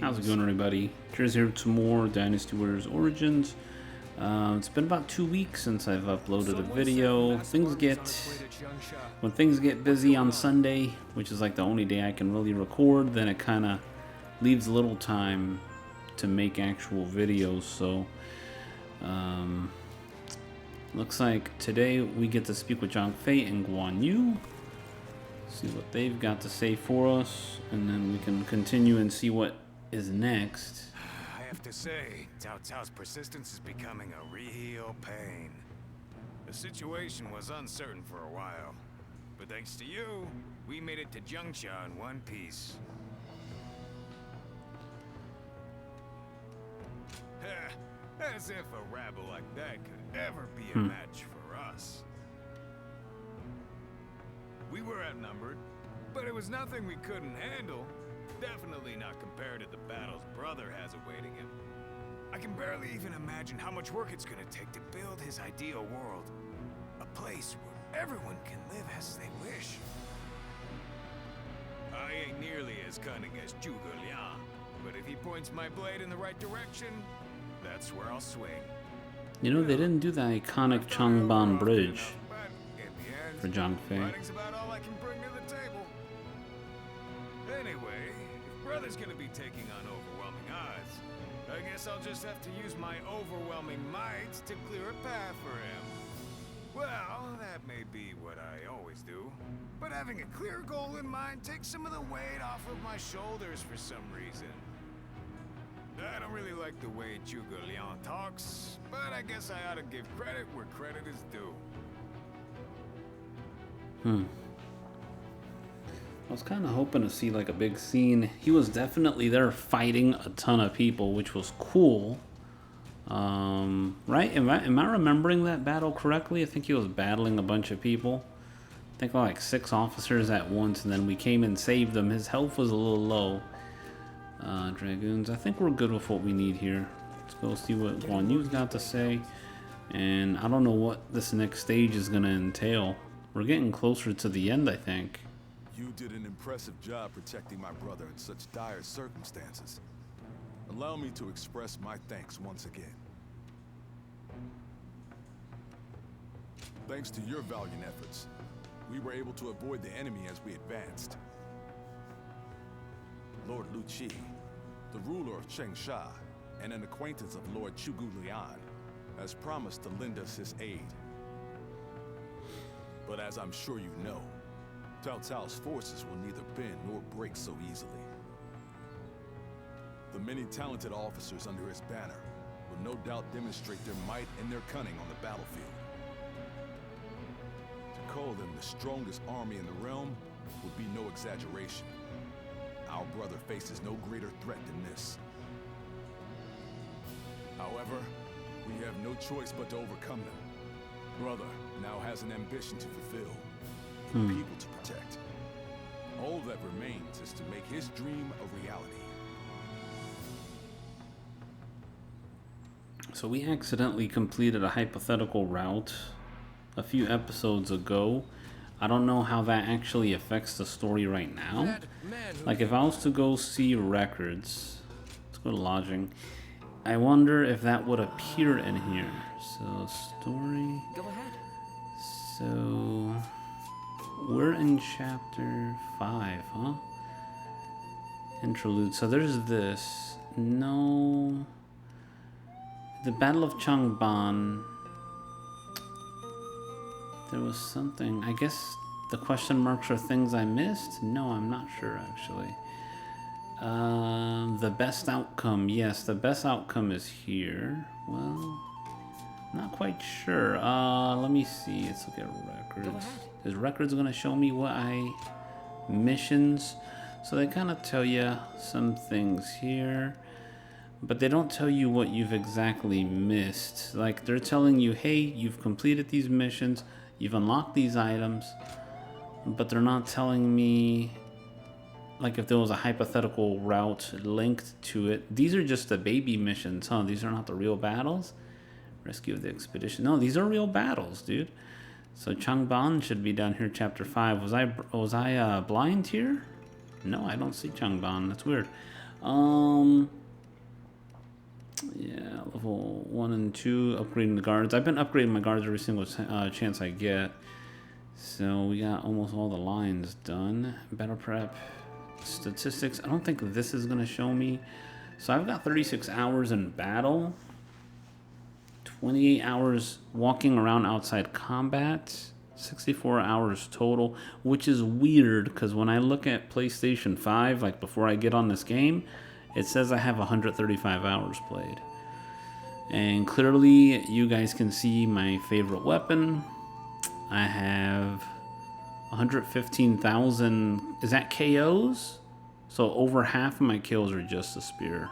How's it going, everybody? Jerz here with some more Dynasty Warriors Origins. It's been about 2 weeks since I've uploaded a video. When things get busy on Sunday, which is like the only day I can really record, then it kind of leaves little time to make actual videos. So looks like today we get to speak with Zhang Fei and Guan Yu, see what they've got to say for us, and then we can continue and see what is next. I have to say, Cao Cao's persistence is becoming a real pain. The situation was uncertain for a while, but thanks to you, we made it to Zhengsha in one piece. As if a rabble like that could ever be a match for us. We were outnumbered, but it was nothing we couldn't handle. Definitely not compared to the battles brother has awaiting him. I can barely even imagine how much work it's gonna take to build his ideal world. A place where everyone can live as they wish. I ain't nearly as cunning as Zhuge Liang, but if he points my blade in the right direction, that's where I'll swing. You know, they didn't do the iconic Changban Bridge for Zhang Fei. Fighting's about all I can bring to the table. Anyway, if brother's gonna be taking on overwhelming odds, I guess I'll just have to use my overwhelming might to clear a path for him. Well, that may be what I always do, but having a clear goal in mind takes some of the weight off of my shoulders for some reason. I don't really like the way Zhuge Liang talks, but I guess I ought to give credit where credit is due. I was kind of hoping to see like a big scene. He was definitely there fighting a ton of people, which was cool. Right? Am I remembering that battle correctly? I think he was battling a bunch of people. I think like 6 officers at once, and then we came and saved them. His health was a little low. Dragoons, I think we're good with what we need here. Let's go see what Guan Yu's got to say. And I don't know what this next stage is going to entail. We're getting closer to the end, I think. You did an impressive job protecting my brother in such dire circumstances. Allow me to express my thanks once again. Thanks to your valiant efforts, we were able to avoid the enemy as we advanced. Lord Liu Bei, the ruler of Chengsha and an acquaintance of Lord Zhuge Liang, has promised to lend us his aid. But as I'm sure you know, Cao Cao's forces will neither bend nor break so easily. The many talented officers under his banner will no doubt demonstrate their might and their cunning on the battlefield. To call them the strongest army in the realm would be no exaggeration. Our brother faces no greater threat than this. However, we have no choice but to overcome them. Brother now has an ambition to fulfill, and people to protect. All that remains is to make his dream a reality. So we accidentally completed a hypothetical route a few episodes ago. I don't know how that actually affects the story right now. Like if I was to go see records, let's go to lodging. I wonder if that would appear in here. So story. Go ahead. So we're in chapter 5, huh? Interlude. So there's this. No. The Battle of Changban. There was something. I guess the question marks are things I missed? No, I'm not sure actually. The best outcome. Yes, the best outcome is here. Well, not quite sure. Let me see. Let's look at records. Is records going to show me what missions? So they kind of tell you some things here, but they don't tell you what you've exactly missed. Like they're telling you, hey, you've completed these missions, you've unlocked these items, but they're not telling me, like if there was a hypothetical route linked to it. These are just the baby missions, huh? These are not the real battles. Rescue of the expedition. No, these are real battles, dude. So Changban should be down here, chapter 5. Was I blind here? No, I don't see Changban. That's weird. Yeah, level 1 and 2, upgrading the guards. I've been upgrading my guards every single chance I get. So we got almost all the lines done. Battle prep, statistics. I don't think this is gonna show me. So I've got 36 hours in battle, 28 hours walking around outside combat, 64 hours total, which is weird because when I look at PlayStation 5, like before I get on this game, it says I have 135 hours played. And clearly you guys can see my favorite weapon. I have 115,000, is that KOs? So over half of my kills are just a spear.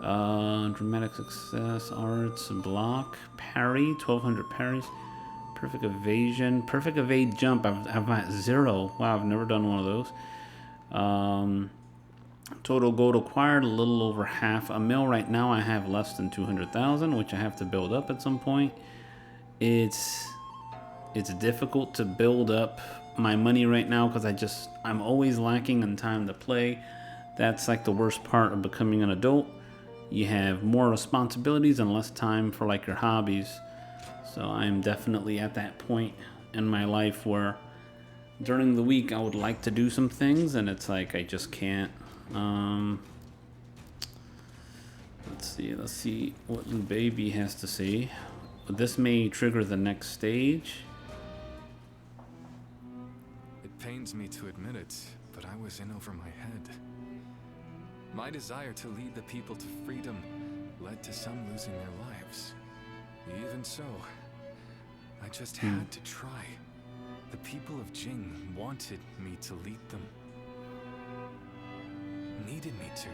Dramatic success, arts, block, parry, 1200 parries, perfect evasion, perfect evade jump, I've got 0. Wow, I've never done one of those. Total gold acquired, a little over half a mil. Right now I have less than 200,000, which I have to build up at some point. It's difficult to build up my money right now because I'm always lacking in time to play. That's like the worst part of becoming an adult. You have more responsibilities and less time for like your hobbies. So I'm definitely at that point in my life where during the week I would like to do some things and it's like I just can't. Let's see what Liu Bei has to say. This may trigger the next stage. It pains me to admit it, but I was in over my head. My desire to lead the people to freedom led to some losing their lives. Even so, I just had to try. The people of Jing wanted me to lead them. Needed me to.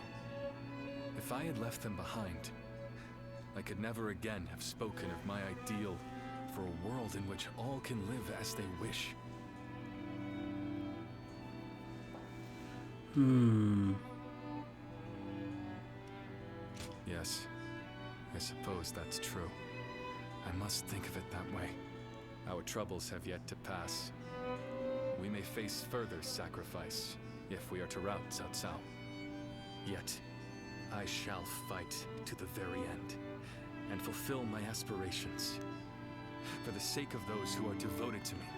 If I had left them behind, I could never again have spoken of my ideal for a world in which all can live as they wish. Yes, I suppose that's true. I must think of it that way. Our troubles have yet to pass. We may face further sacrifice if we are to rout Cao Cao. Yet, I shall fight to the very end and fulfill my aspirations for the sake of those who are devoted to me.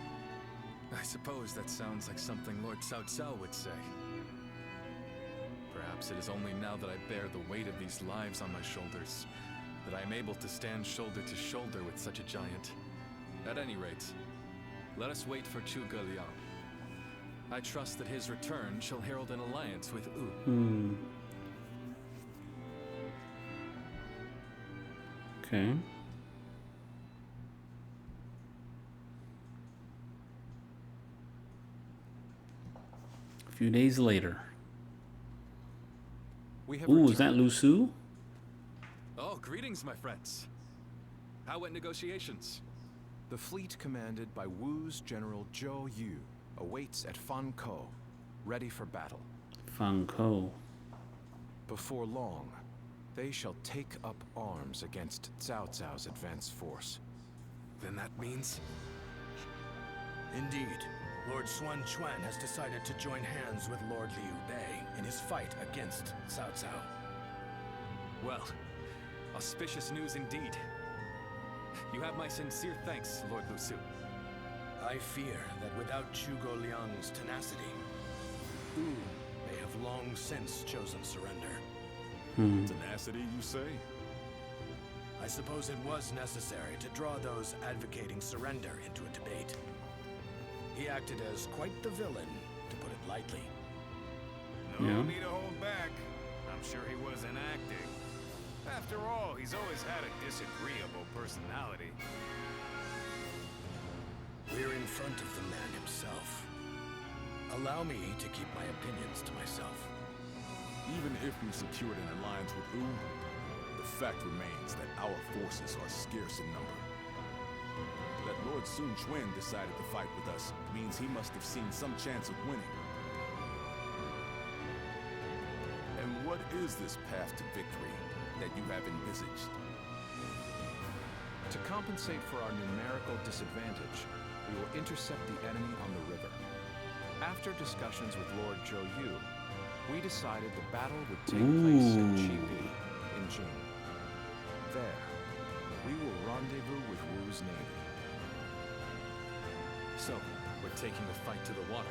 I suppose that sounds like something Lord Cao Cao would say. Perhaps it is only now that I bear the weight of these lives on my shoulders that I am able to stand shoulder to shoulder with such a giant. At any rate, let us wait for Zhuge Liang. I trust that his return shall herald an alliance with Wu. Okay. A few days later. Ooh, is that Lu Su? Oh, greetings, my friends. How went negotiations? The fleet commanded by Wu's General Zhou Yu awaits at Fan Ko, ready for battle. Fan Ko. Before long, they shall take up arms against Cao Cao's advance force. Then that means... Indeed. Lord Xuan Chuan has decided to join hands with Lord Liu Bei in his fight against Cao Cao. Well, auspicious news indeed. You have my sincere thanks, Lord Lu Su. I fear that without Zhuge Liang's tenacity, Wu may have long since chosen surrender. Tenacity, you say? I suppose it was necessary to draw those advocating surrender into a debate. He acted as quite the villain, to put it lightly. No need to hold back. I'm sure he wasn't acting. After all, he's always had a disagreeable personality. We're in front of the man himself. Allow me to keep my opinions to myself. Even if we secured an alliance with Wu, the fact remains that our forces are scarce in number. That Lord Sun Quan decided to fight with us means he must have seen some chance of winning. And what is this path to victory that you have envisaged? To compensate for our numerical disadvantage, we will intercept the enemy on the river. After discussions with Lord Zhou Yu, we decided the battle would take place at Chibi in Jing. There, we will rendezvous with Wu's navy. So, we're taking the fight to the water.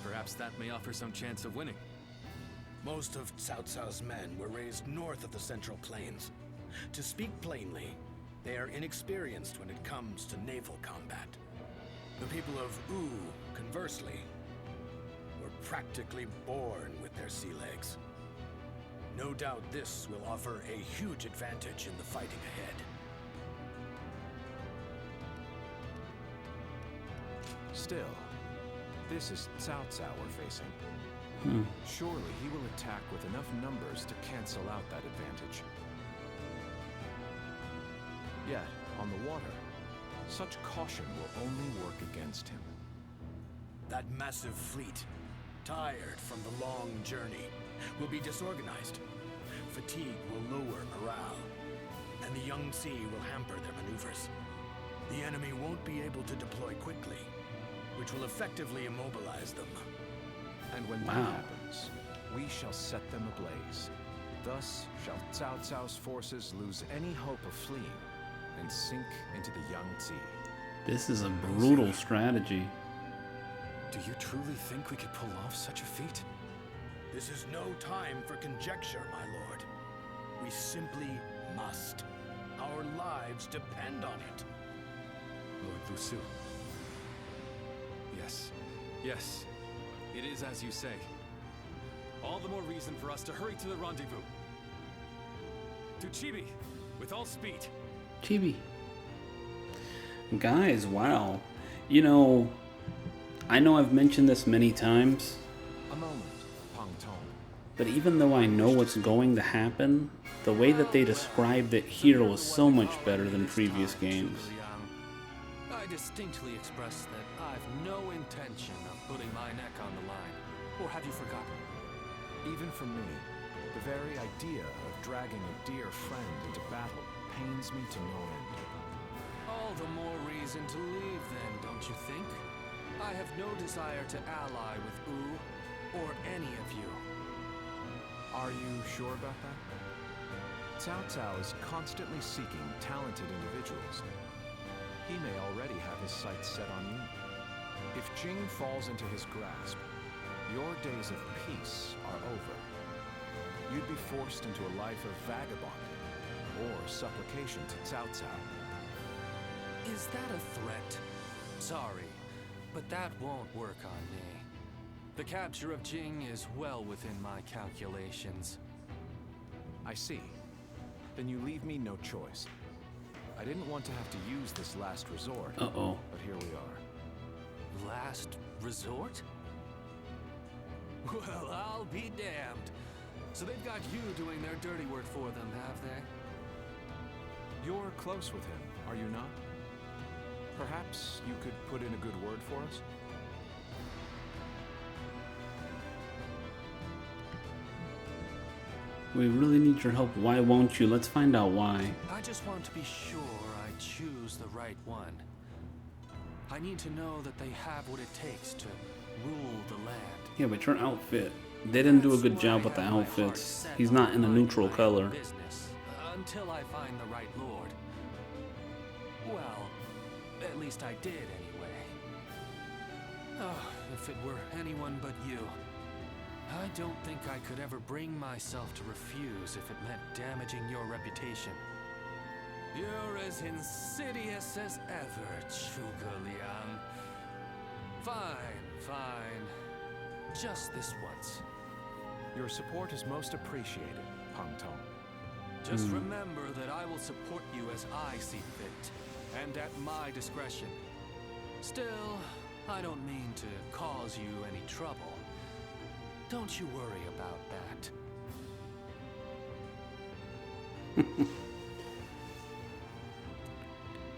Perhaps that may offer some chance of winning. Most of Cao Cao's men were raised north of the Central Plains. To speak plainly, they are inexperienced when it comes to naval combat. The people of Wu, conversely, were practically born with their sea legs. No doubt this will offer a huge advantage in the fighting ahead. Still, this is Cao Cao we're facing. Surely he will attack with enough numbers to cancel out that advantage. Yet, on the water, such caution will only work against him. That massive fleet, tired from the long journey, will be disorganized. Fatigue will lower morale, and the Yangtze will hamper their maneuvers. The enemy won't be able to deploy quickly, which will effectively immobilize them. And when that happens, we shall set them ablaze. Thus shall Cao Cao's forces lose any hope of fleeing and sink into the Yangtze. This is a brutal strategy. Do you truly think we could pull off such a feat? This is no time for conjecture, my lord. We simply must. Our lives depend on it. Lord Lusu. Yes, yes. It is as you say. All the more reason for us to hurry to the rendezvous. To Chibi, with all speed. Chibi. Guys, wow. You know I've mentioned this many times. A moment, Pang Tong. But even though I know what's going to happen, the way that they described it here was so much better than previous games. I distinctly expressed that I've no intention of putting my neck on the line. Or have you forgotten? Even for me, the very idea of dragging a dear friend into battle pains me to no end. All the more reason to leave then, don't you think? I have no desire to ally with Wu, or any of you. Are you sure about that? Cao Cao is constantly seeking talented individuals. He may already have his sights set on you. If Jing falls into his grasp, your days of peace are over. You'd be forced into a life of vagabonding or supplication to Cao Cao. Is that a threat? Sorry, but that won't work on me. The capture of Jing is well within my calculations. I see. Then you leave me no choice. I didn't want to have to use this last resort, Uh-oh. but here we are. Last resort? Well, I'll be damned. So they've got you doing their dirty work for them, have they? You're close with him, are you not? Perhaps you could put in a good word for us? We really need your help. Why won't you? Let's find out why. I just want to be sure I choose the right one. I need to know that they have what it takes to rule the land. Yeah, but your outfit. They didn't do a good job with the outfits. He's not in a neutral color. Business, until I find the right lord. Well, at least I did anyway. Oh, if it were anyone but you. I don't think I could ever bring myself to refuse if it meant damaging your reputation. You're as insidious as ever, Zhuge Liang. Fine, fine. Just this once. Your support is most appreciated, Pang Tong. Just remember that I will support you as I see fit, and at my discretion. Still, I don't mean to cause you any trouble. Don't you worry about that.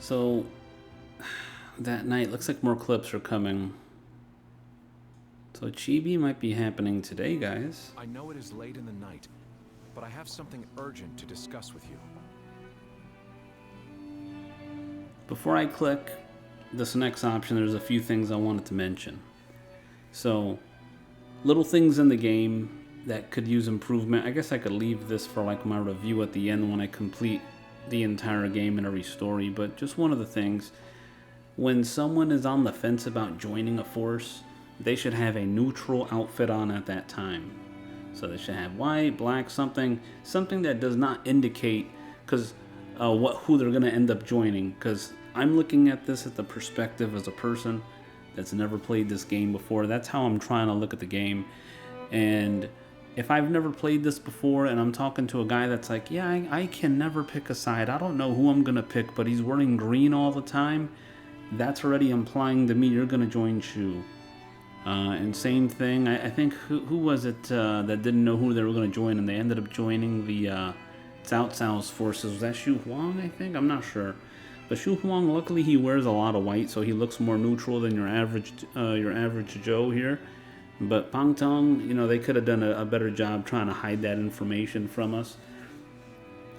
So, that night, looks like more clips are coming. So Chibi might be happening today, guys. I know it is late in the night, but I have something urgent to discuss with you. Before I click this next option, there's a few things I wanted to mention. So, little things in the game that could use improvement. I guess I could leave this for like my review at the end when I complete the entire game and every story, but just one of the things, when someone is on the fence about joining a force, they should have a neutral outfit on at that time. So they should have white, black, something that does not indicate who they're going to end up joining, because I'm looking at this at the perspective as a person that's never played this game before. That's how I'm trying to look at the game. And if I've never played this before and I'm talking to a guy that's like, yeah, I can never pick a side, I don't know who I'm going to pick, but he's wearing green all the time, that's already implying to me you're going to join Shu. And same thing, I think, who was it that didn't know who they were going to join and they ended up joining the Cao Cao's forces? Was that Shu Huang, I think? I'm not sure. But Shu Huang, luckily he wears a lot of white, so he looks more neutral than your average Joe here. But Pang Tong, they could have done a better job trying to hide that information from us.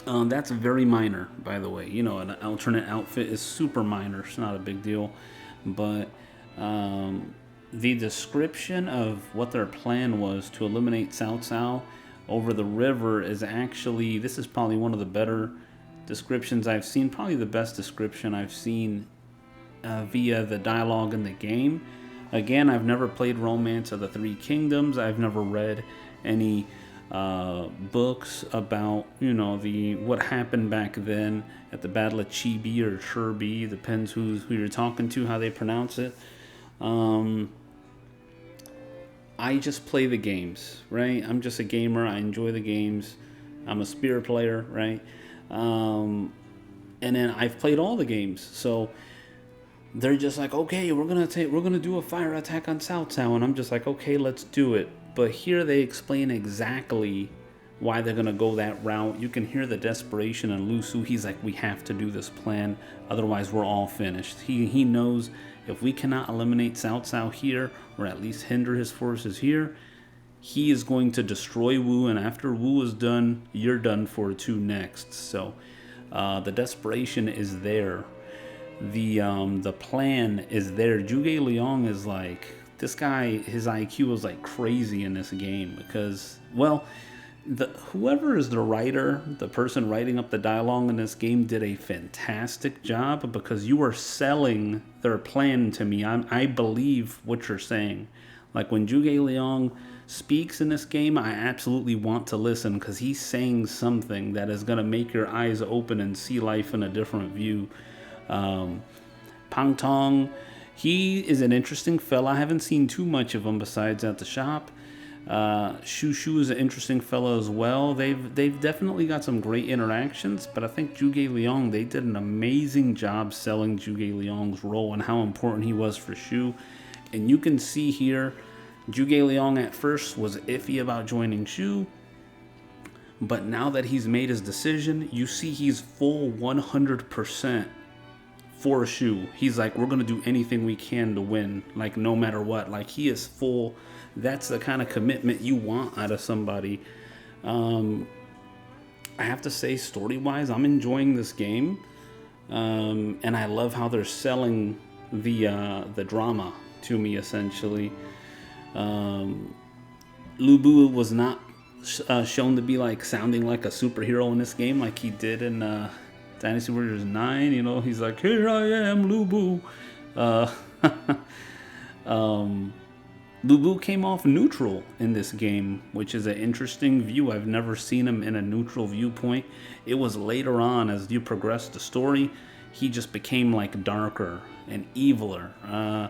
That's very minor, by the way. An alternate outfit is super minor. It's not a big deal. But the description of what their plan was to eliminate Cao Cao over the river is actually, this is probably one of the better descriptions I've seen. Probably the best description I've seen via the dialogue in the game. Again, I've never played Romance of the Three Kingdoms. I've never read any books about, what happened back then at the Battle of Chibi or Chirbi. Depends who you're talking to, how they pronounce it. I just play the games, right? I'm just a gamer. I enjoy the games. I'm a spear player, right? And then I've played all the games, so they're just like, okay, we're gonna do a fire attack on Cao Cao, and I'm just like, okay, let's do it. But here they explain exactly why they're gonna go that route. You can hear the desperation in Lu Su. He's like, we have to do this plan, otherwise we're all finished. He knows if we cannot eliminate Cao Cao here, or at least hinder his forces here, he is going to destroy Wu, and after Wu is done, you're done for too next. So the desperation is there. The plan is there. Zhuge Liang is like, this guy, his IQ is like crazy in this game because, well, whoever is the writer, the person writing up the dialogue in this game did a fantastic job, because you are selling their plan to me. I believe what you're saying. Like when Zhuge Liang speaks in this game, I absolutely want to listen, because he's saying something that is going to make your eyes open and see life in a different view. Pang Tong, he is an interesting fella. I haven't seen too much of him besides at the shop. Shu Shu is an interesting fellow as well. They've definitely got some great interactions, but I think Zhuge Liang, they did an amazing job selling Zhuge Liang's role and how important he was for Shu. And you can see here, Zhuge Liang at first was iffy about joining Shu, but now that he's made his decision, you see he's full 100% for Shu. He's like, we're going to do anything we can to win, like no matter what. Like he is full. That's the kind of commitment you want out of somebody. I have to say, story-wise, I'm enjoying this game. And I love how they're selling the drama to me, essentially. Liu Bei was not shown to be like sounding like a superhero in this game like he did in Dynasty Warriors 9, he's like, here I am, Liu Bei. Liu Bei came off neutral in this game, which is an interesting view. I've never seen him in a neutral viewpoint. It was later on, as you progress the story, he just became like darker and eviler.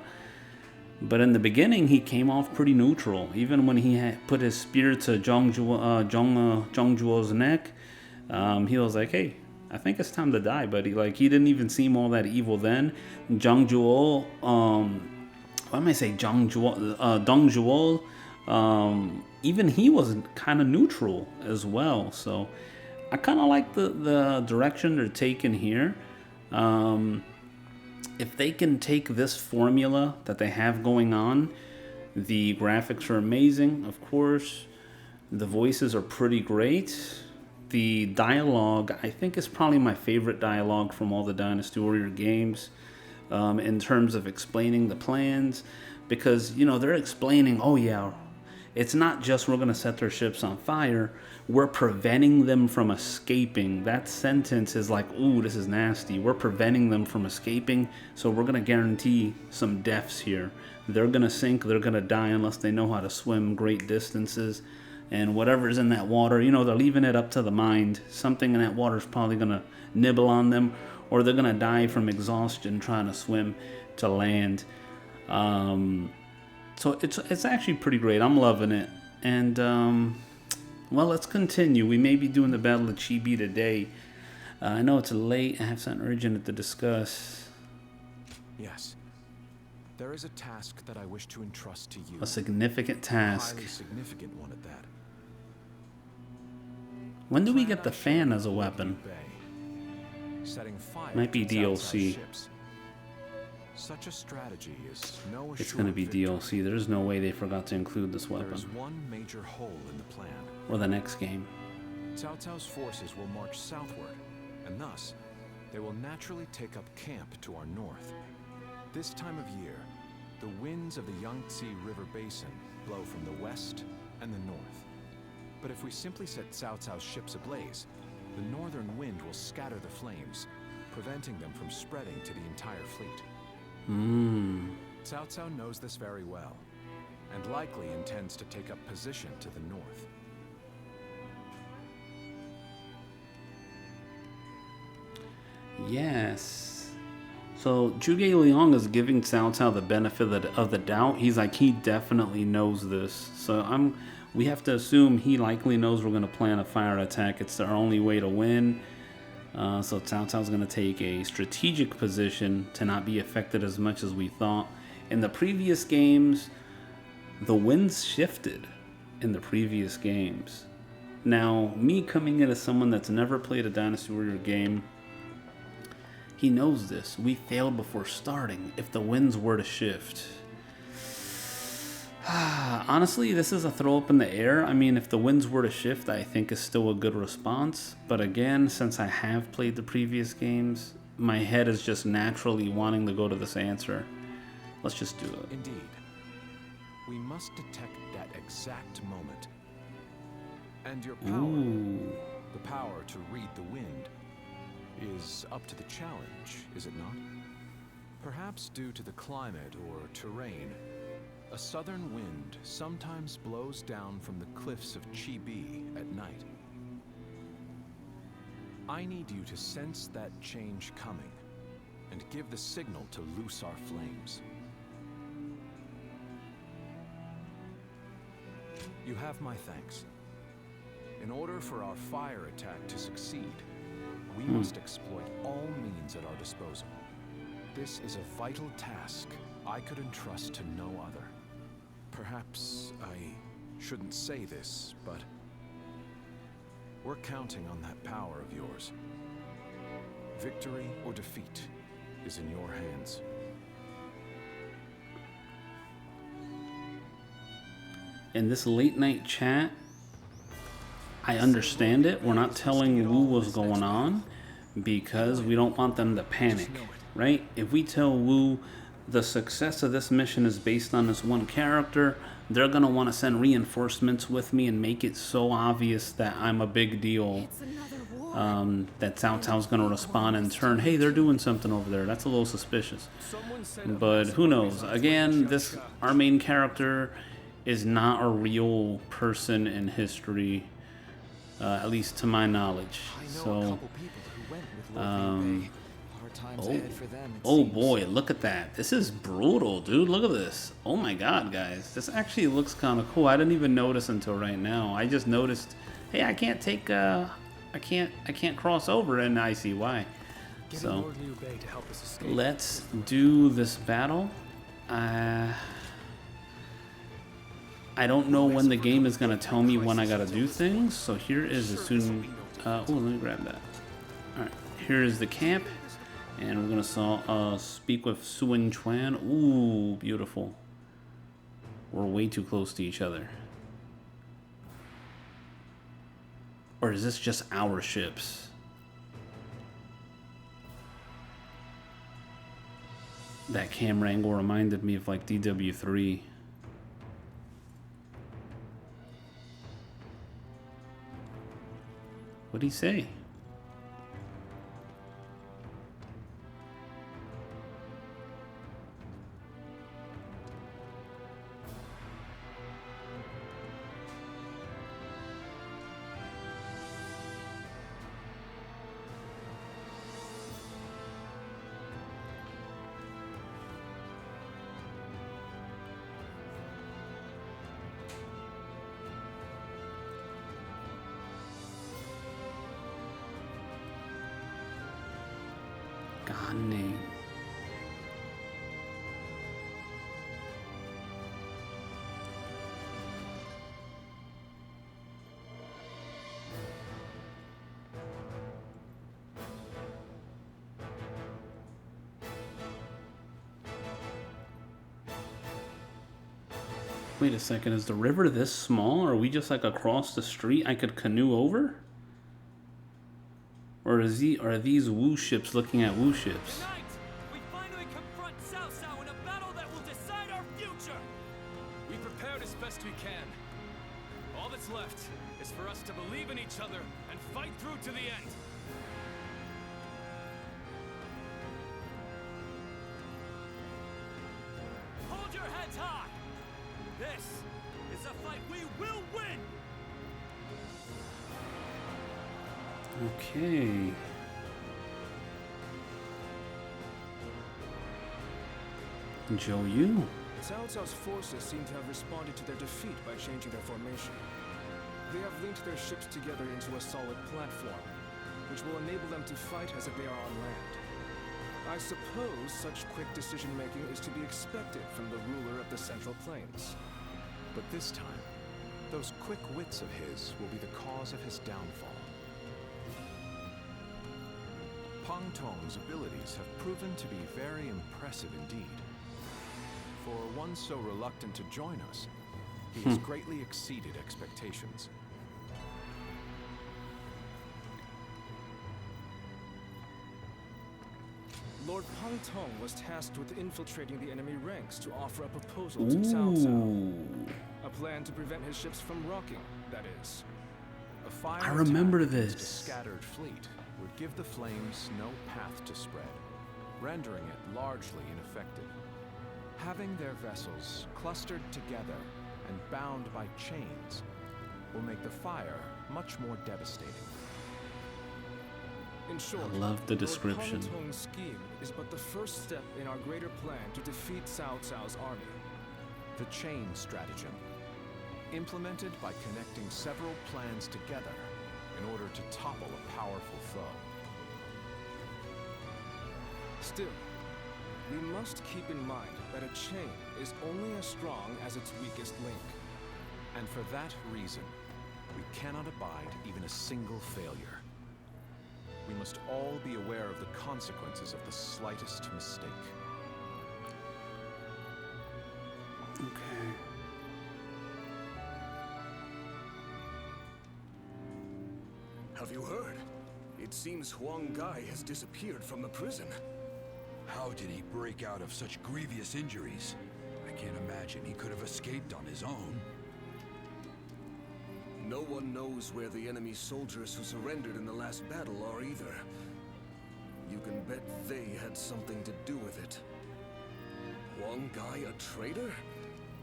But in the beginning, he came off pretty neutral. Even when he had put his spear to Zhang Zhuo's neck, he was like, hey, I think it's time to die, buddy. Like, he didn't even seem all that evil then. Zhang Zhuo, why am I saying Dong Zhuo, even he was kind of neutral as well. So I kind of like the direction they're taking here. If they can take this formula that they have going on, the graphics are amazing, of course. The voices are pretty great. The dialogue, I think, is probably my favorite dialogue from all the Dynasty Warrior games, in terms of explaining the plans, because they're explaining, oh yeah, it's not just we're going to set their ships on fire. We're preventing them from escaping. That sentence is like, ooh, this is nasty. We're preventing them from escaping, so we're going to guarantee some deaths here. They're going to sink, they're going to die unless they know how to swim great distances. And whatever's in that water, you know, they're leaving it up to the mind. Something in that water is probably going to nibble on them, or they're going to die from exhaustion trying to swim to land. So it's actually pretty great. I'm loving it. And, well, let's continue. We may be doing the Battle of Chibi today. I know it's late. I have something urgent to discuss. Yes. There is a task that I wish to entrust to you. A significant task. A highly significant one at that. When do we get the fan as a weapon? Liu Bei, setting fire Might be to Cao Cao's DLC. ships. Such a strategy is no It's going to be assured DLC. There's no way they forgot to include this victory. There is weapon. one major hole in the plan. Or the next game. Cao Cao's forces will march southward, and thus, they will naturally take up camp to our north. This time of year, the winds of the Yangtze River Basin blow from the west and the north. But if we simply set Cao Cao's ships ablaze, the northern wind will scatter the flames, preventing them from spreading to the entire fleet. Cao Cao knows this very well, and likely intends to take up position to the north. Yes. So Zhuge Liang is giving Cao Cao the benefit of the doubt. He's like, he definitely knows this. So we have to assume he likely knows we're going to plan a fire attack. It's our only way to win. So Cao Cao's going to take a strategic position to not be affected as much as we thought. In the previous games, the winds shifted in the previous games. Now, me coming in as someone that's never played a Dynasty Warrior game, he knows this. We failed before starting if the winds were to shift. Honestly, this is a throw up in the air. I mean, if the winds were to shift, I think is still a good response. But again, since I have played the previous games, my head is just naturally wanting to go to this answer. Let's just do it. Indeed. We must detect that exact moment. And your power, Ooh. the power to read the wind, is up to the challenge, is it not? Perhaps due to the climate or terrain, a southern wind sometimes blows down from the cliffs of Chibi at night. I need you to sense that change coming and give the signal to loose our flames. You have my thanks. In order for our fire attack to succeed, we must exploit all means at our disposal. This is a vital task I could entrust to no other. Perhaps I shouldn't say this, but we're counting on that power of yours. Victory or defeat is in your hands. In this late night chat, I understand it. We're not telling Wu what's going on because we don't want them to panic, right? If we tell Wu the success of this mission is based on this one character, they're going to want to send reinforcements with me and make it so obvious that I'm a big deal. That Cao Cao's going to respond in turn. Hey, they're doing something over there. That's a little suspicious. But who knows? Again, our main character is not a real person in history, at least to my knowledge. So, oh boy, look at that. This is brutal, dude. Look at this. Oh my god, guys. This actually looks kind of cool. I didn't even notice until right now. I just noticed, hey, I can't take, I can't cross over, and I see why. So, let's do this battle. I don't know when the game is going to tell me when I got to do things, so here is as soon... oh, let me grab that. Alright, here is the camp, and we're going to speak with Suen Chuan. Ooh, beautiful. We're way too close to each other. Or is this just our ships? That camera angle reminded me of like DW3. What'd he say? Name. Wait a second, is the river this small? Or are we just like across the street I could canoe over? Or are these Wu ships looking at Wu ships? Tonight, we finally confront Cao Cao in a battle that will decide our future! We prepared as best we can. All that's left is for us to believe in each other and fight through to the end. Hold your heads high! This is a fight we will win! Okay. Zhou Yu. Cao Cao's forces seem to have responded to their defeat by changing their formation. They have linked their ships together into a solid platform, which will enable them to fight as if they are on land. I suppose such quick decision-making is to be expected from the ruler of the Central Plains. But this time, those quick wits of his will be the cause of his downfall. Pang Tong's abilities have proven to be very impressive indeed. For one so reluctant to join us, he has greatly exceeded expectations. Lord Pang Tong was tasked with infiltrating the enemy ranks to offer a proposal to Cao Cao. Ooh. A plan to prevent his ships from rocking, that is. A fire I remember attack against a this. scattered fleet would give the flames no path to spread, rendering it largely ineffective. Having their vessels clustered together and bound by chains will make the fire much more devastating. In short, I love the description. Lord Pang Tong's scheme is but the first step in our greater plan to defeat Cao Cao's army. The chain stratagem, implemented by connecting several plans together in order to topple a powerful foe. Still, we must keep in mind that a chain is only as strong as its weakest link. And for that reason, we cannot abide even a single failure. We must all be aware of the consequences of the slightest mistake. Okay. Have you heard? It seems Huang Gai has disappeared from the prison. How did he break out of such grievous injuries? I can't imagine he could have escaped on his own. No one knows where the enemy soldiers who surrendered in the last battle are either. You can bet they had something to do with it. Huang Gai a traitor?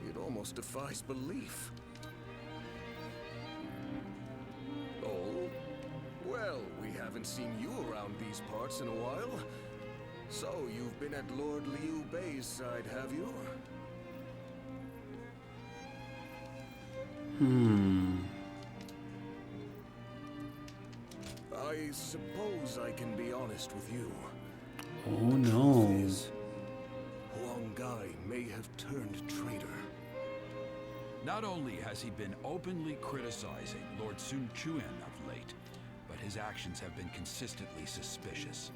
It almost defies belief. Oh? Well, we haven't seen you around these parts in a while. So, you've been at Lord Liu Bei's side, have you? I suppose I can be honest with you. Oh no. Truth is, Huang Gai may have turned traitor. Not only has he been openly criticizing Lord Sun Quan of late, but his actions have been consistently suspicious.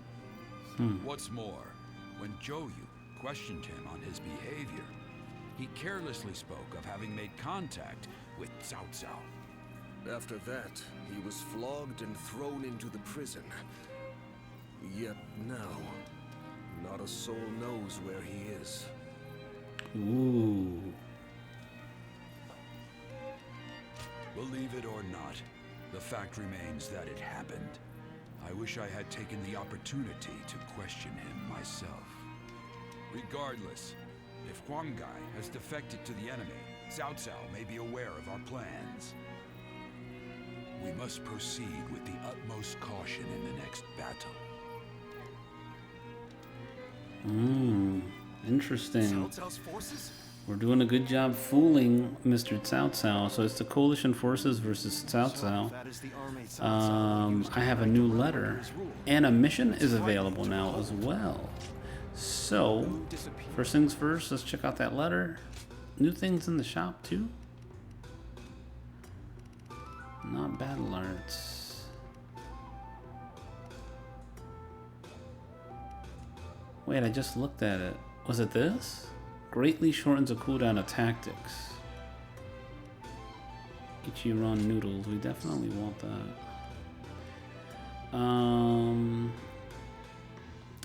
What's more, when Zhou Yu questioned him on his behavior, he carelessly spoke of having made contact with Cao Cao. After that, he was flogged and thrown into the prison. Yet now, not a soul knows where he is. Ooh. Believe it or not, The fact remains that it happened. I wish I had taken the opportunity to question him myself. Regardless, if Huang Gai has defected to the enemy, Cao Cao may be aware of our plans. We must proceed with the utmost caution in the next battle. Interesting. Cao Cao's forces? We're doing a good job fooling Mr. Cao Cao. So it's the coalition forces versus Cao Cao. That is the army Cao Cao used to I have a fight new for letter, his rule. and a mission is available now as well. So, first things first, let's check out that letter. New things in the shop too. Not battle alerts. Wait, I just looked at it. Was it this? Greatly shortens the cooldown of tactics. Ichiran noodles. We definitely want that.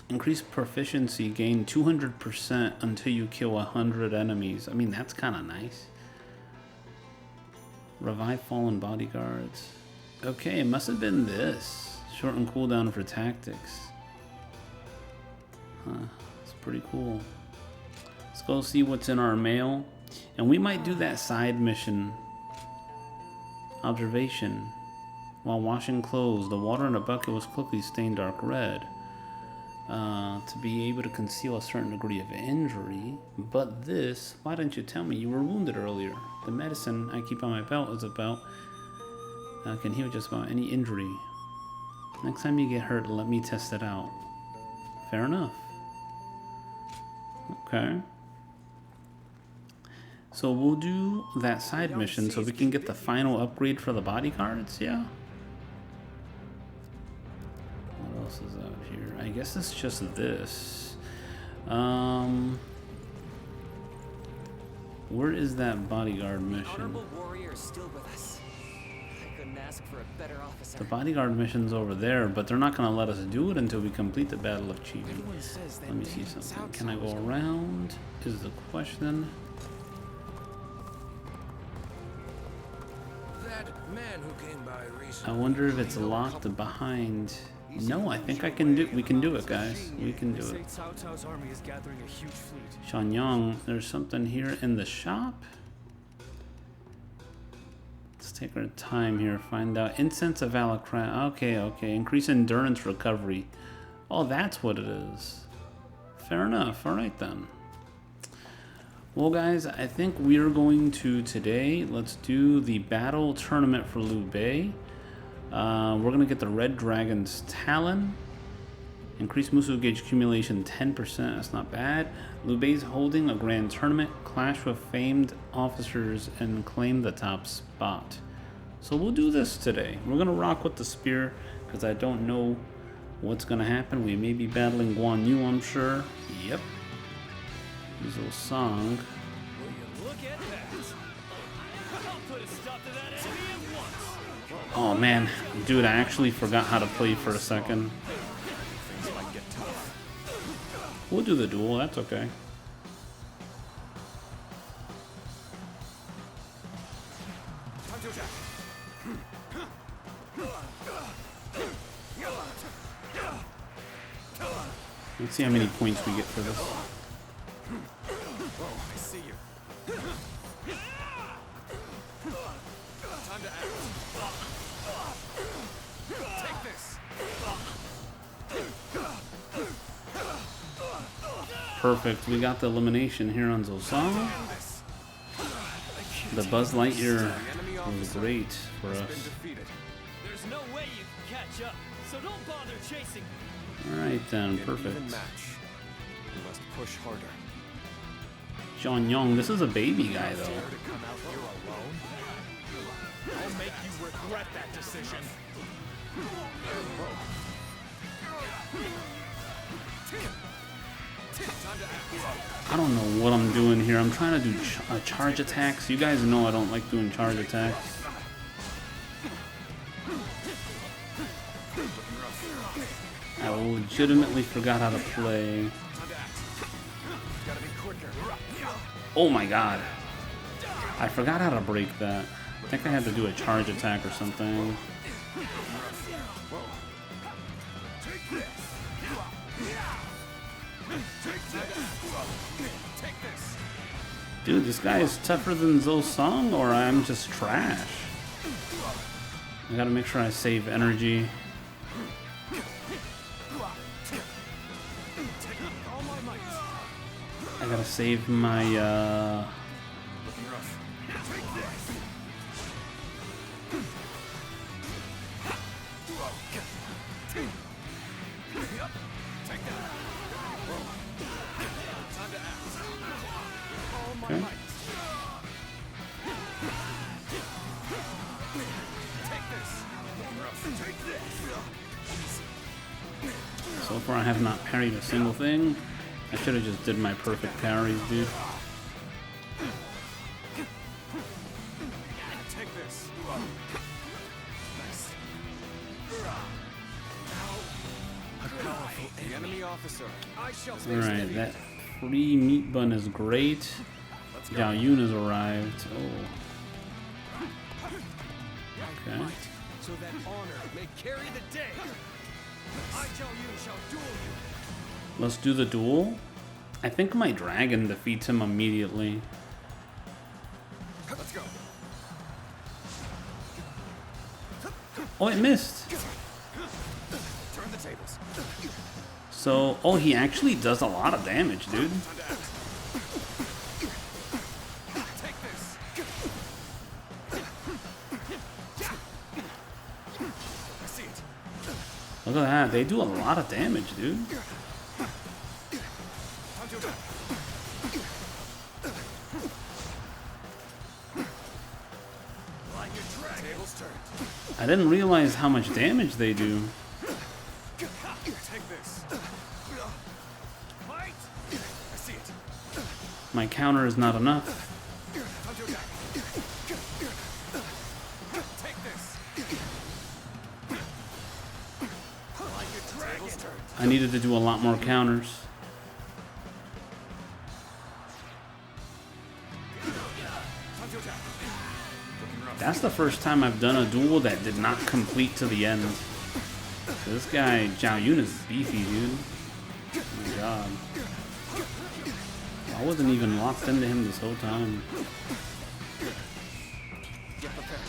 Increased proficiency. Gain 200% until you kill 100 enemies. I mean, that's kind of nice. Revive fallen bodyguards. Okay, it must have been this. Shorten cooldown for tactics. Huh, it's pretty cool. Let's go see what's in our mail. And we might do that side mission. Observation. While washing clothes, the water in the bucket was quickly stained dark red. To be able to conceal a certain degree of injury. But this, why didn't you tell me you were wounded earlier? The medicine I keep on my belt is about, can heal just about any injury. Next time you get hurt, let me test it out. Fair enough. Okay. So we'll do that side mission so we can get the final upgrade for the bodyguards, yeah? What else is out here? I guess it's just this. Where is that bodyguard mission? Honorable warrior is still with us. I couldn't ask for a better officer. The bodyguard mission's over there, but they're not going to let us do it until we complete the Battle of Chi. Let me see something. Can I go around? Is the question. That man who came by recently. I wonder if it's locked behind. No, I think I can do. We can do it, guys. We can do it. Cao Cao's army is gathering a huge fleet. Shanyang, there's something here in the shop. Let's take our time here. Find out. Incense of Alakran. Okay, okay. Increase endurance recovery. Oh, that's what it is. Fair enough. All right then. Well, guys, I think we are going to today. Let's do the battle tournament for Liu Bei. We're going to get the Red Dragon's Talon. Increase Musu Gauge accumulation 10%. That's not bad. Liu Bei's holding a grand tournament. Clash with famed officers and claim the top spot. So we'll do this today. We're going to rock with the spear because I don't know what's going to happen. We may be battling Guan Yu, I'm sure. Yep. Zhou Song. Look at that. I'll put a stop to that enemy at once. Oh man, dude, I actually forgot how to play for a second. Things might get tough. We'll do the duel, that's okay. Let's see how many points we get for this. Oh, I see you. Time to act. Take this. Perfect, we got the elimination here on Zosama. The Buzz Lightyear was great for us. There's no way you can catch up, so don't bother chasing. Alright then, In an even perfect. match, you must push harder. John Young, this is a baby guy though. Dare to come out here alone? I'll make you regret that decision. I don't know what I'm doing here. I'm trying to do charge attacks. You guys know I don't like doing charge attacks. I legitimately forgot how to play. Oh my god. I forgot how to break that. I think I had to do a charge attack or something. Dude, this guy is tougher than Zosong, or I'm just trash. I gotta make sure I save energy. I gotta save my, Okay. So far I have not parried a single thing. I should have just did my perfect parries, dude. Take this. The enemy officer. I shall stay Alright, steady. that free meat bun is great. Zhao Yun has arrived. Oh. Okay. So that honor may carry the day. I tell you, shall duel you. Let's do the duel. I think my dragon defeats him immediately. Let's go. Oh, it missed. Turn the tables. So, oh, he actually does a lot of damage, dude. Take this. I see it. Look at that. They do a lot of damage, dude. I didn't realize how much damage they do. Take this. Fight. I see it. My counter is not enough. Take this. I needed to do a lot more counters. That's the first time I've done a duel that did not complete to the end. So this guy, Zhao Yun, is beefy, dude. Oh my god. I wasn't even locked into him this whole time. Get prepared.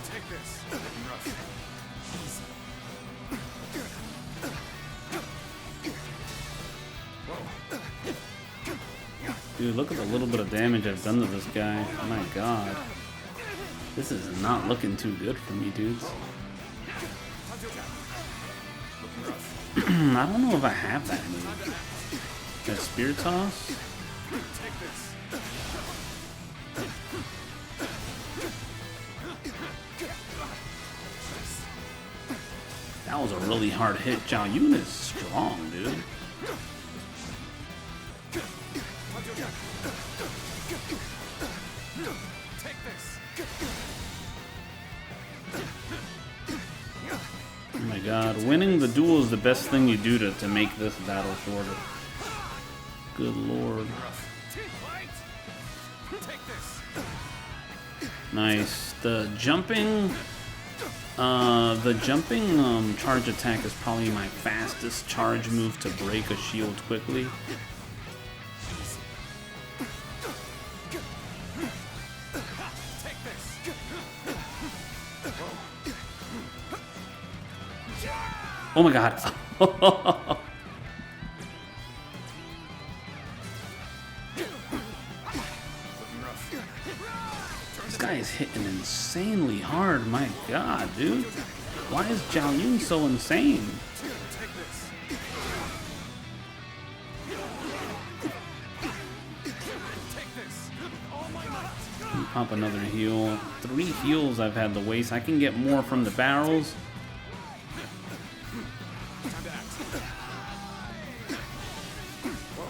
Take this. Dude, look at the little bit of damage I've done to this guy. Oh my god. This is not looking too good for me, dudes. I don't know if I have that move. That spear toss? Take this. That was a really hard hit. Zhao Yun is strong, dude. Take this. Oh my god, winning the duel is the best thing you do to make this battle shorter. Good lord. Take this. Nice. The jumping charge attack is probably my fastest charge move to break a shield quickly. Take this. Oh my god. This guy is hitting insanely hard. My god, dude. Why is Zhao Yun so insane? Take this. Take this. All my might. Let me pop another heal. 3 heals I've had to waste. I can get more from the barrels. Time to act. Whoa.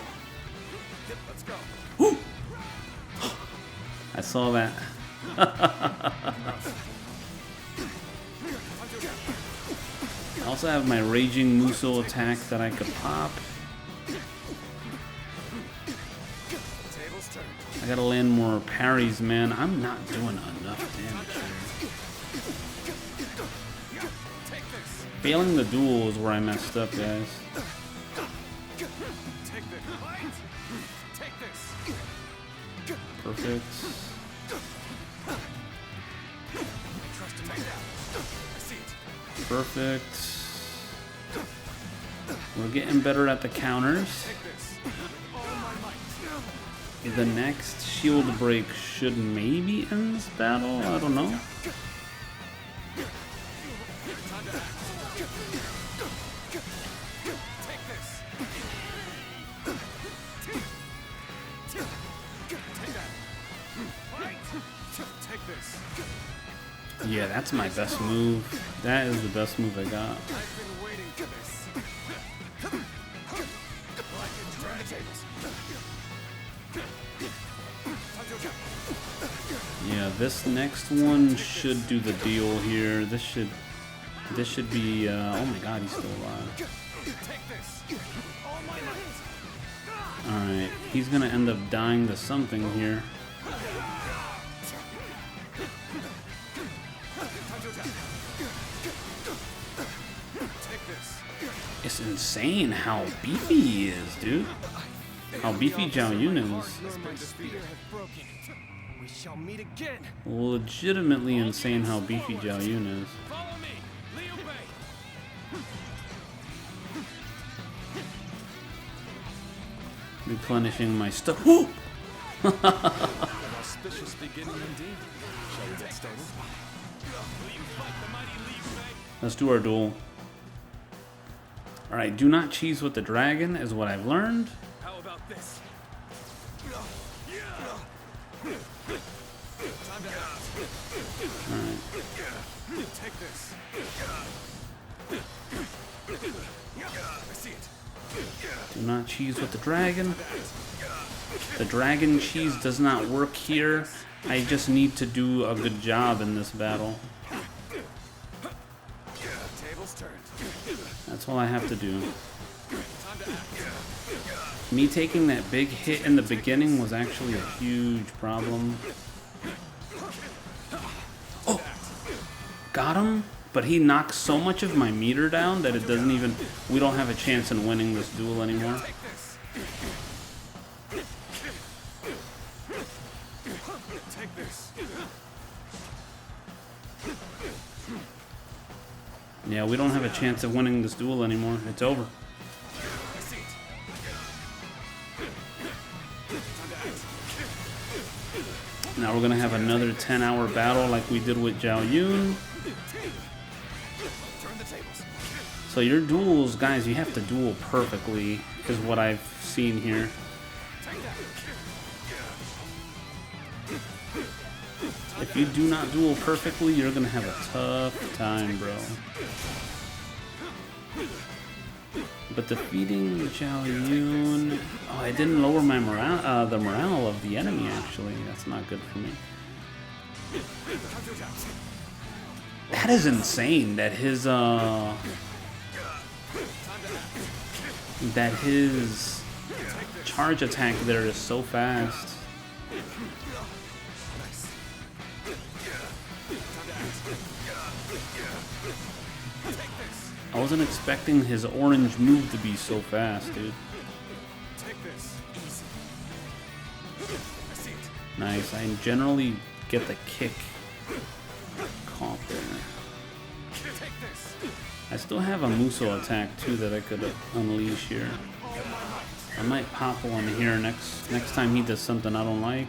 Let's go. Woo! I saw that. I also have my Raging Muso attack that I could pop. Tables turned. I gotta land more parries, man. I'm not doing enough damage here. Take this. Failing the duel is where I messed up, guys. Perfect. Perfect. We're getting better at the counters. The next shield break should maybe end this battle. I don't know. Yeah, that's my best move. That is the best move I got. Yeah, this next one should do the deal here. This should be oh my god, he's still alive. Alright, he's gonna end up dying to something here. It's insane how beefy he is, dude. How beefy Zhao Yun is. We shall meet again. Legitimately insane how beefy Zhao Yun is. Follow me, Liu Bei. Replenishing my stuff. Woo! Auspicious beginning indeed. Shall we get started? Let's do our duel. Alright, do not cheese with the dragon is what I've learned. How about this? Alright. Take this. I see it. Do not cheese with the dragon. The dragon cheese does not work here. I just need to do a good job in this battle. That's all I have to do. Me taking that big hit in the beginning was actually a huge problem. Oh! Got him? But he knocks so much of my meter down that it doesn't even... We don't have a chance in winning this duel anymore. Yeah, we don't have a chance of winning this duel anymore. It's over. Now we're gonna have another 10-hour battle like we did with Zhao Yun. So your duels, guys, you have to duel perfectly, is what I've seen here. If you do not duel perfectly, you're gonna have a tough time, bro. But defeating Zhao Yun... Oh, I didn't lower my morale, the morale of the enemy, actually. That's not good for me. That is insane that his, charge attack there is so fast. I wasn't expecting his orange move to be so fast, dude. Nice. I generally get the kick caught there. I still have a Muso attack too that I could unleash here. I might pop one here next time he does something I don't like.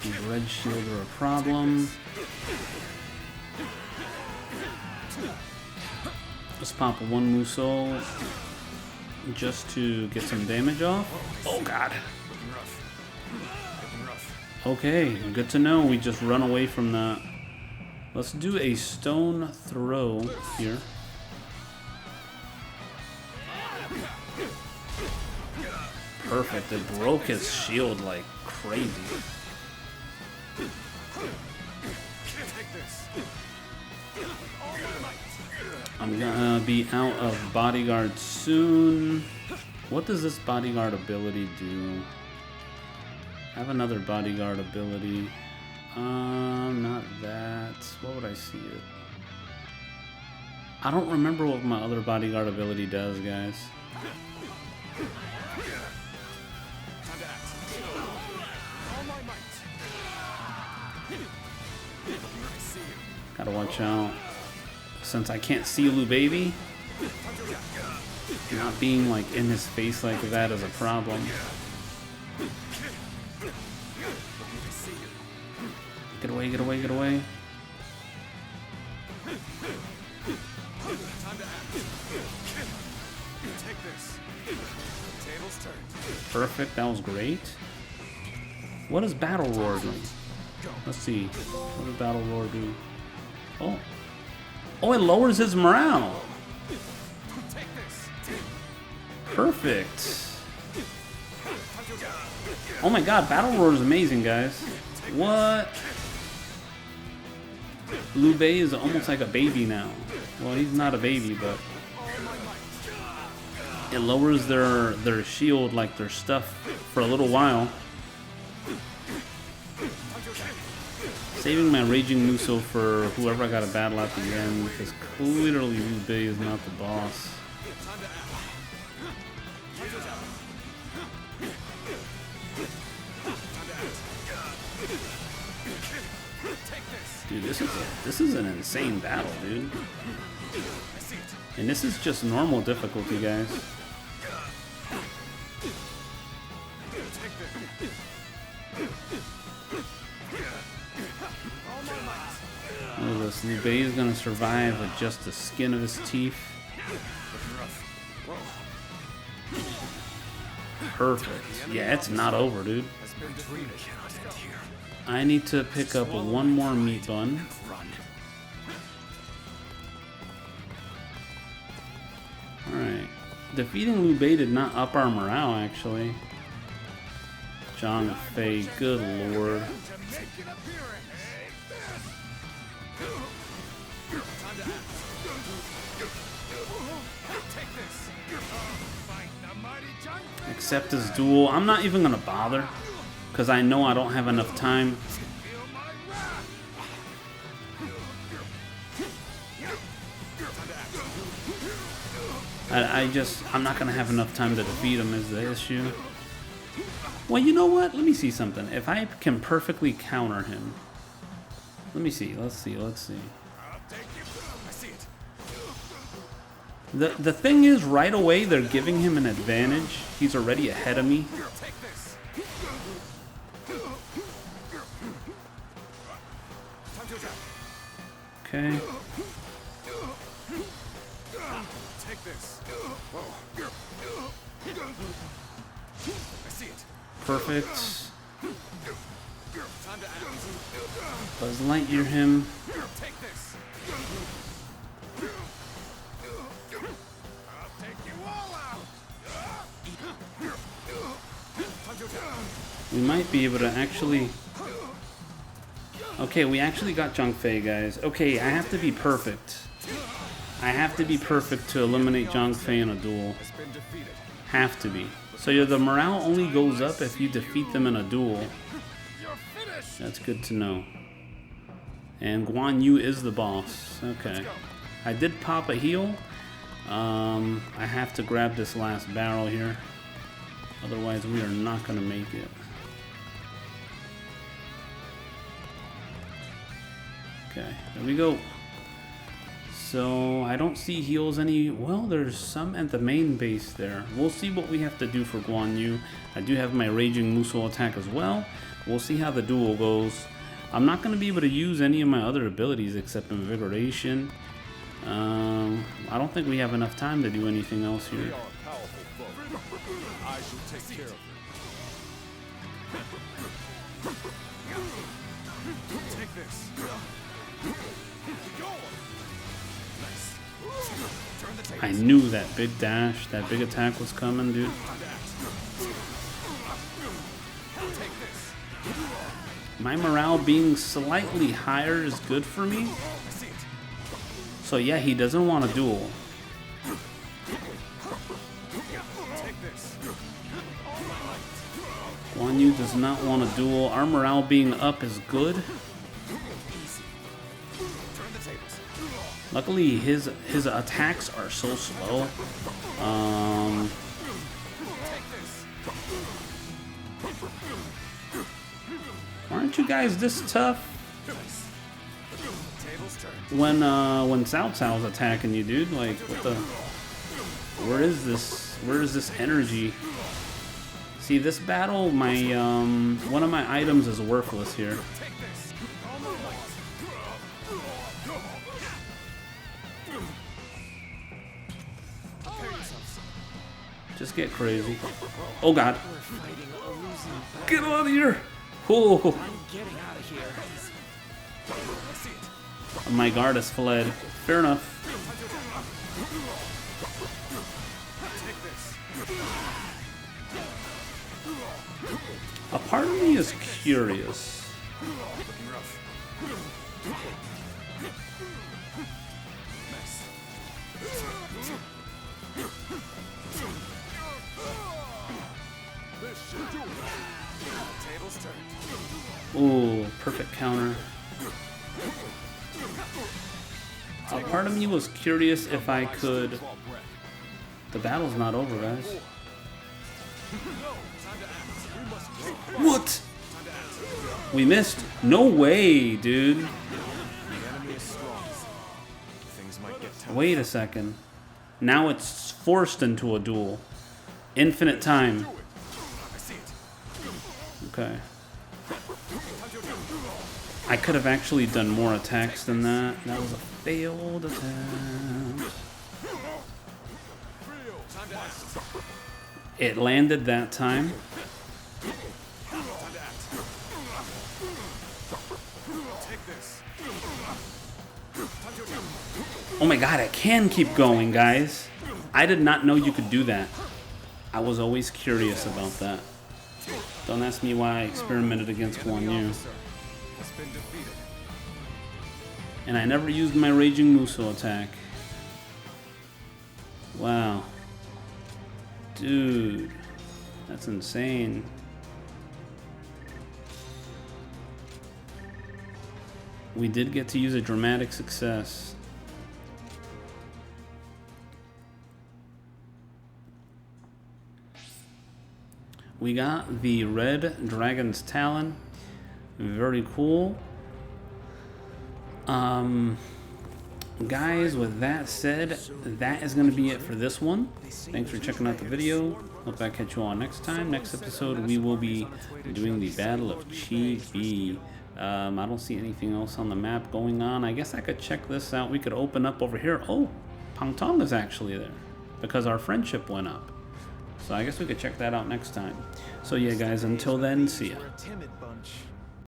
These red shield are a problem. Let's pop one Muso just to get some damage off. Oh god. Okay, good to know. We just run away from that. Let's do a stone throw here. Perfect. It broke his shield like crazy. I'm gonna be out of bodyguard soon. What does this bodyguard ability do? I have another bodyguard ability. Not that. What would I see it? I don't remember what my other bodyguard ability does, guys. Gotta watch out. Since I can't see Liu Bei, not being like in his face like that is a problem. Get away, get away, get away. Perfect, that was great. What does Battle Roar do? Let's see. What does Battle Roar do? Oh. Oh, it lowers his morale. Perfect. Oh my god, Battle Roar is amazing, guys. What? Liu Bei is almost like a baby now. Well, he's not a baby, but it lowers their shield, like their stuff, for a little while. Saving my Raging Muso for whoever I got to battle at the end, because clearly Liu Bei is not the boss. Dude, this is an insane battle, dude. And this is just normal difficulty, guys. Look at this. Liu Bei is gonna survive with just the skin of his teeth. Perfect. Yeah, it's not over, dude. I need to pick up one more meat bun. Alright. Defeating Liu Bei did not up our morale, actually. Zhang Fei, good lord. Accept his duel. I'm not even gonna bother, because I know I don't have enough time. I'm not gonna have enough time to defeat him is the issue. Well, you know what? Let me see something. If I can perfectly counter him. Let me see. Let's see. The thing is, right away, they're giving him an advantage. He's already ahead of me. Okay. Perfect. Buzz Lightyear him. We might be able to actually... Okay, we actually got Zhang Fei, guys. Okay, I have to be perfect. I have to be perfect to eliminate Zhang Fei in a duel. Have to be. So the morale only goes up if you defeat them in a duel. That's good to know. And Guan Yu is the boss. Okay. I did pop a heal. I have to grab this last barrel here. Otherwise, we are not going to make it. Okay, there we go. So, I don't see heals any... Well, there's some at the main base there. We'll see what we have to do for Guan Yu. I do have my Raging Muso attack as well. We'll see how the duel goes. I'm not going to be able to use any of my other abilities except Invigoration. I don't think we have enough time to do anything else here. I shall take care of it. Take this. I knew that big dash, that big attack was coming, dude. My morale being slightly higher is good for me. So yeah, he doesn't want to duel. Guan Yu does not want to duel. Our morale being up is good. Luckily, his attacks are so slow. Aren't you guys this tough? When Cao Cao's attacking you, dude, like what the? Where is this? Where is this energy? See, this battle, my one of my items is worthless here. Just get crazy. Oh God! Get out of here! Oh! My guard has fled. Fair enough. A part of me is curious. Ooh, perfect counter. A part of me was curious if I could... The battle's not over, guys. What? We missed? No way, dude. Wait a second. Now it's forced into a duel. Infinite time. Okay. I could have actually done more attacks than that. That was a failed attempt. It landed that time. Oh my god, I can keep going, guys. I did not know you could do that. I was always curious about that. Don't ask me why I experimented against Guan Yu. And I never used my Raging Muso attack. Wow. Dude. That's insane. We did get to use a dramatic success. We got the Red Dragon's Talon. Very cool. Guys, with that said, that is going to be it for this one. Thanks for checking out the video. Hope I catch you all next time. Next episode, we will be doing the Battle of Chi Bi. I don't see anything else on the map going on. I guess I could check this out. We could open up over here. Oh, Pang Tong is actually there because our friendship went up. So I guess we could check that out next time. So yeah, guys, until then, see ya.